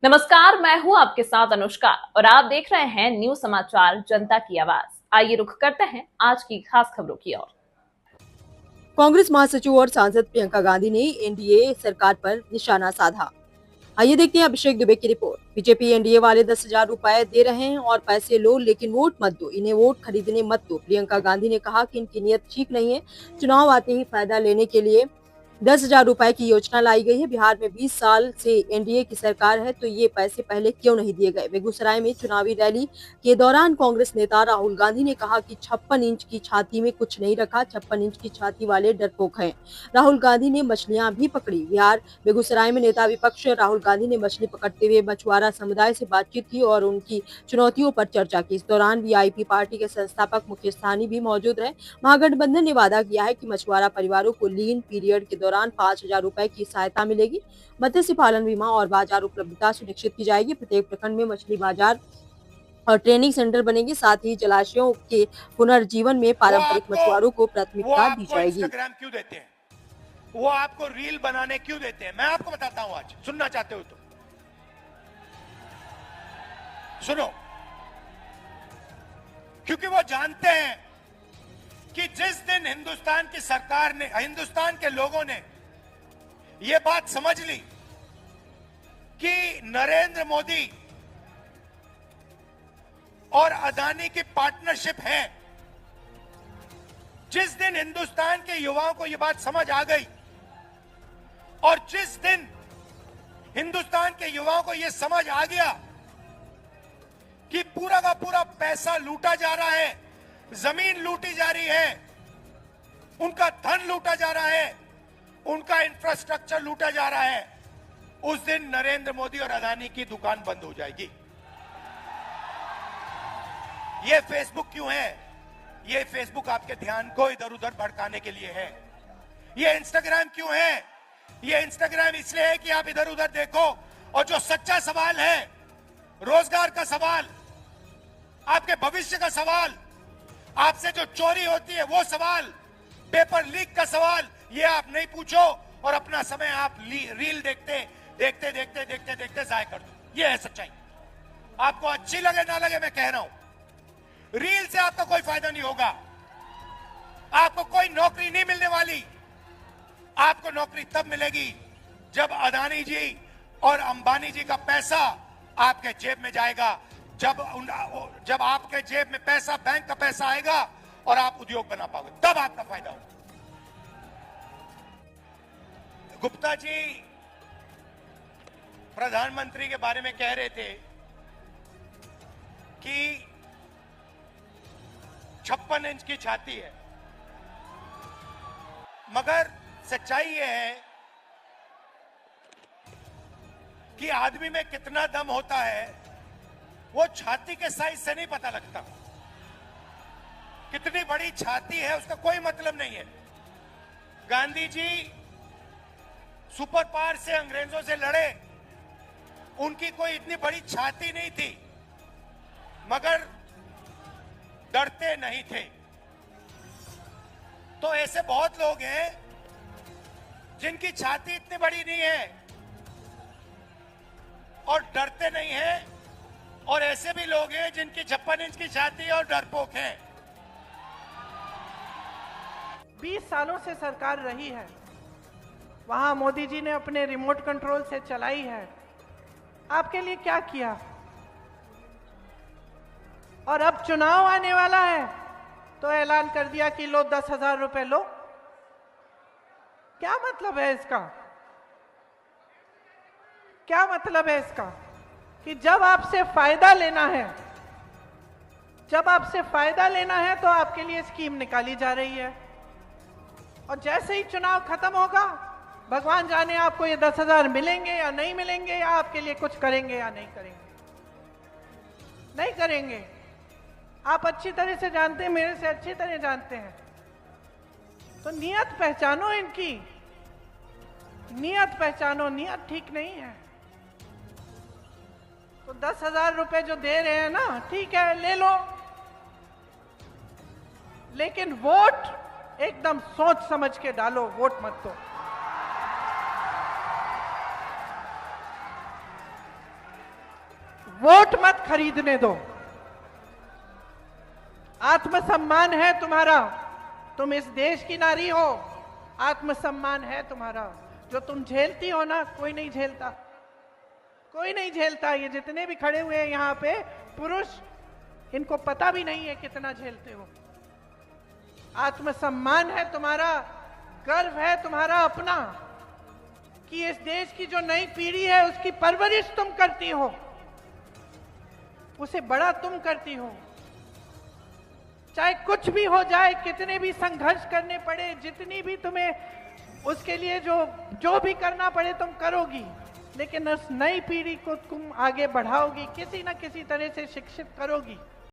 नमस्कार, मैं हूं आपके साथ अनुष्का और आप देख रहे हैं न्यूज समाचार जनता की आवाज। आइए रुख करते हैं आज की खास खबरों की ओर। कांग्रेस महासचिव और सांसद प्रियंका गांधी ने एनडीए सरकार पर निशाना साधा। आइए देखते हैं अभिषेक दुबे की रिपोर्ट। बीजेपी एनडीए वाले 10,000 रुपए दे रहे हैं और पैसे लो लेकिन वोट मत दो, इन्हें वोट खरीदने मत दो। प्रियंका गांधी ने कहा कि इनकी नीयत ठीक नहीं है। चुनाव आते ही फायदा लेने के लिए 10,000 रुपए की योजना लाई गई है। बिहार में 20 साल से एनडीए की सरकार है, तो ये पैसे पहले क्यों नहीं दिए गए। बेगूसराय में चुनावी रैली के दौरान कांग्रेस नेता राहुल गांधी ने कहा कि 56 इंच की छाती में कुछ नहीं रखा, 56 इंच की छाती वाले डरपोक हैं। राहुल गांधी ने मछलियां भी पकड़ी। बिहार बेगूसराय में नेता विपक्ष राहुल गांधी ने मछली पकड़ते हुए मछुआरा समुदाय से बातचीत की और उनकी चुनौतियों पर चर्चा की। इस दौरान वीआईपी पार्टी के संस्थापक मुकेश सहनी भी मौजूद रहे। महागठबंधन ने वादा किया है कि मछुआरा परिवारों को लीन पीरियड के दौरान 5,000 रुपए की सहायता मिलेगी। मत्स्य पालन बीमा और बाजार उपलब्धता सुनिश्चित की जाएगी। प्रत्येक प्रखंड में मछली बाजार और ट्रेनिंग सेंटर बनेंगे। साथ ही जलाशयों के पुनर्जीवन में पारंपरिक मछुआरों को प्राथमिकता दी जाएगी। इंस्टाग्राम क्यों देते हैं? वो आपको रील बनाने क्यों देते हैं? मैं आपको बताता हूं। आज सुनना चाहते हो तो सुनो। क्योंकि वो जानते हैं कि जिस दिन हिंदुस्तान की सरकार ने, हिंदुस्तान के लोगों ने ये बात समझ ली कि नरेंद्र मोदी और अदानी की पार्टनरशिप है, जिस दिन हिंदुस्तान के युवाओं को यह बात समझ आ गई और जिस दिन हिंदुस्तान के युवाओं को यह समझ आ गया कि पूरा का पूरा पैसा लूटा जा रहा है, जमीन लूटी जा रही है, उनका धन लूटा जा रहा है, उनका इंफ्रास्ट्रक्चर लूटा जा रहा है, उस दिन नरेंद्र मोदी और अदानी की दुकान बंद हो जाएगी। ये फेसबुक क्यों है? ये फेसबुक आपके ध्यान को इधर उधर भड़काने के लिए है। ये इंस्टाग्राम क्यों है? ये इंस्टाग्राम इसलिए है कि आप इधर उधर देखो और जो सच्चा सवाल है, रोजगार का सवाल, आपके भविष्य का सवाल, आपसे जो चोरी होती है वो सवाल, पेपर लीक का सवाल, ये आप नहीं पूछो और अपना समय आप रील देखते देखते देखते देखते देखते जाया कर दो। ये है सच्चाई। आपको अच्छी लगे ना लगे, मैं कह रहा हूं, रील से आपका कोई फायदा नहीं होगा। आपको कोई नौकरी नहीं मिलने वाली। आपको नौकरी तब मिलेगी जब अदानी जी और अंबानी जी का पैसा आपके जेब में जाएगा, जब आपके जेब में पैसा, बैंक का पैसा आएगा और आप उद्योग बना पाओगे, तब आपका फायदा होगा। गुप्ता जी प्रधानमंत्री के बारे में कह रहे थे कि 56 इंच की छाती है, मगर सच्चाई यह है कि आदमी में कितना दम होता है वो छाती के साइज से नहीं पता लगता। कितनी बड़ी छाती है उसका कोई मतलब नहीं है। गांधी जी सुपर पावर से अंग्रेजों से लड़े, उनकी कोई इतनी बड़ी छाती नहीं थी, मगर डरते नहीं थे। तो ऐसे बहुत लोग हैं जिनकी छाती इतनी बड़ी नहीं है और डरते नहीं हैं, और ऐसे भी लोग हैं जिनकी 56 इंच की छाती और डरपोक हैं। 20 सालों से सरकार रही है, वहां मोदी जी ने अपने रिमोट कंट्रोल से चलाई है। आपके लिए क्या किया? और अब चुनाव आने वाला है तो ऐलान कर दिया कि लो 10,000 रुपए लो। क्या मतलब है इसका? क्या मतलब है इसका? कि जब आपसे फायदा लेना है, जब आपसे फायदा लेना है तो आपके लिए स्कीम निकाली जा रही है, और जैसे ही चुनाव खत्म होगा भगवान जाने आपको ये 10,000 मिलेंगे या नहीं मिलेंगे, या आपके लिए कुछ करेंगे या नहीं करेंगे। नहीं करेंगे। आप अच्छी तरह से जानते हैं, मेरे से अच्छी तरह जानते हैं। तो नियत पहचानो, इनकी नियत पहचानो। नियत ठीक नहीं है। तो 10,000 रुपए जो दे रहे हैं ना, ठीक है, ले लो, लेकिन वोट एकदम सोच समझ के डालो, वोट मत दो। वोट मत खरीदने दो। आत्मसम्मान है तुम्हारा, तुम इस देश की नारी हो, आत्मसम्मान है तुम्हारा। जो तुम झेलती हो ना, कोई नहीं झेलता, कोई नहीं झेलता। ये जितने भी खड़े हुए हैं यहाँ पे पुरुष, इनको पता भी नहीं है कितना झेलते हो। आत्मसम्मान है तुम्हारा, गर्व है तुम्हारा अपना कि इस देश की जो नई पीढ़ी है उसकी परवरिश तुम करती हो, उसे बड़ा तुम करती हो। चाहे कुछ भी हो जाए, कितने भी संघर्ष करने पड़े, जितनी भी तुम्हें उसके लिए जो भी करना पड़े तुम करोगी, लेकिन उस नई पीढ़ी को तुम आगे बढ़ाओगी, किसी ना किसी तरह से शिक्षित करोगी।